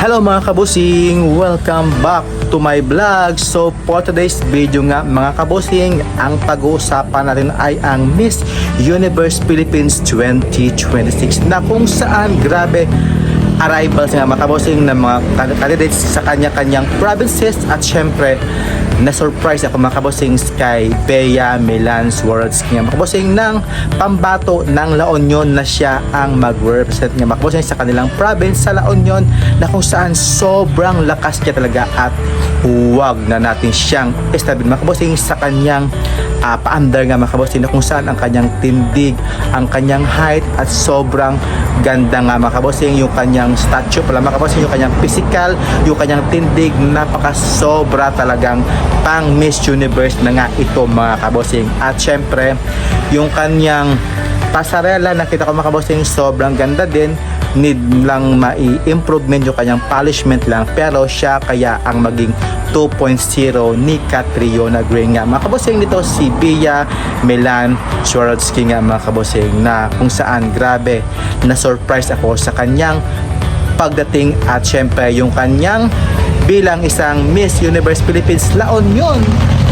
Hello mga kabusing! Welcome back to my vlog. So for today's video nga mga kabusing, ang pag-uusapan natin ay ang Miss Universe Philippines 2026 na kung saan grabe arrivals nga mga kabusing ng mga candidates sa kanya-kanyang provinces at syempre na-surprise ako mga kabusing kay Bea Milan Swarovski nga mga kabusing ng pambato ng La Union na siya ang mag-represent nga mga kabusing sa kanilang province sa La Union na kung saan sobrang lakas niya talaga at huwag na natin siyang establish mga kabusing sa kanyang paandar nga mga kabusing na kung saan ang kanyang tindig, ang kanyang height at sobrang ganda nga mga kabusing yung kanyang statue pala mga kabusing, yung kanyang physical, yung kanyang tindig, napaka sobra talagang pang Miss Universe na nga ito mga kabusing. At syempre yung kanyang pasarela nakita ko mga kabusing sobrang ganda din, need lang mai-improvement yung kanyang polishment lang, pero siya kaya ang maging 2.0 ni Catriona Gray nga mga kabusing nito si Bea Milan Swarovski nga mga kabusing, na kung saan grabe na surprise ako sa kanyang pagdating at syempre yung kanyang bilang isang Miss Universe Philippines La Union.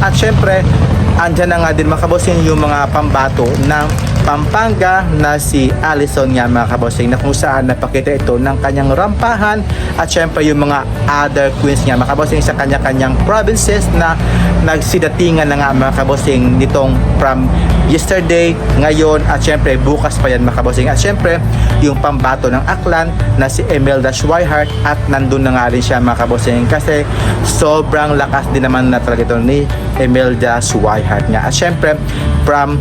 At syempre andyan na nga din mga kabusing yung mga pambato ng Pampanga na si Allison nga mga kabusing, na kung saan napakita ito ng kanyang rampahan at syempre yung mga other queens nga mga kabusing sa kanya-kanyang provinces na nagsidatingan na nga mga kabusing nitong from yesterday, ngayon at syempre bukas pa yan mga kabusing. At syempre yung pambato ng Aklan na si Imelda Schweihart, at nandun na nga rin siya mga kabusing kasi sobrang lakas din naman na talaga ito ni Imelda Schweihart nga. At syempre from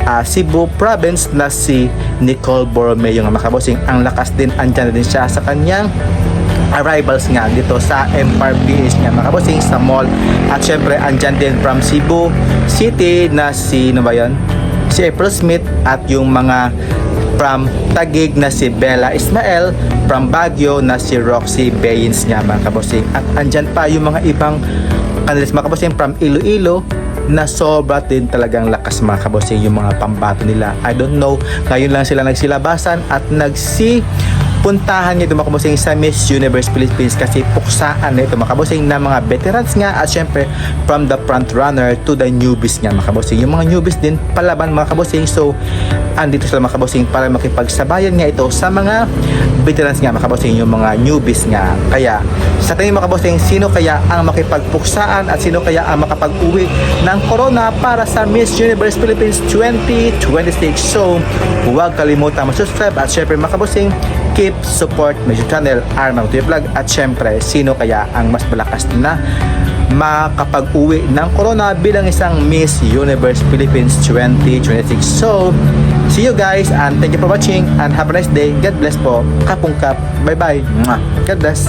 Cebu province na si Nicole Borromeo nga mga kabusing, ang lakas din, andyan na din siya sa kanyang arrivals nga dito sa Empire PH nga mga kabusing sa mall. At syempre andyan din from Cebu City na si ano ba yun? Si April Smith, at yung mga from Taguig na si Bella Ismael, from Baguio na si Roxy Bayins nga mga kabusing. At andyan pa yung mga ibang candidates mga kabusing from Iloilo na sobra din talagang lakas mga kabusing yung mga pambato nila. I don't know, ngayon lang sila nagsilabasan at puntahan niya ito mga kabusing sa Miss Universe Philippines kasi puksaan na ito mga kabusing na mga veterans nga at syempre from the front runner to the newbies nga mga kabusing. Yung mga newbies din palaban mga kabusing, so andito sila mga kabusing para makipagsabayan nga ito sa mga veterans nga mga kabusing, yung mga newbies nga. Kaya sa tingin mga kabusing, sino kaya ang makipagpuksaan at sino kaya ang makapag-uwi ng corona para sa Miss Universe Philippines 2026? So huwag kalimutan mag-subscribe at syempre mga kabusing, keep support my channel Armang Vlog. At syempre sino kaya ang mas malakas na makapag-uwi ng corona bilang isang Miss Universe Philippines 2026. So see you guys and thank you for watching and have a nice day. God bless po. Kapungkap. Bye bye. God bless.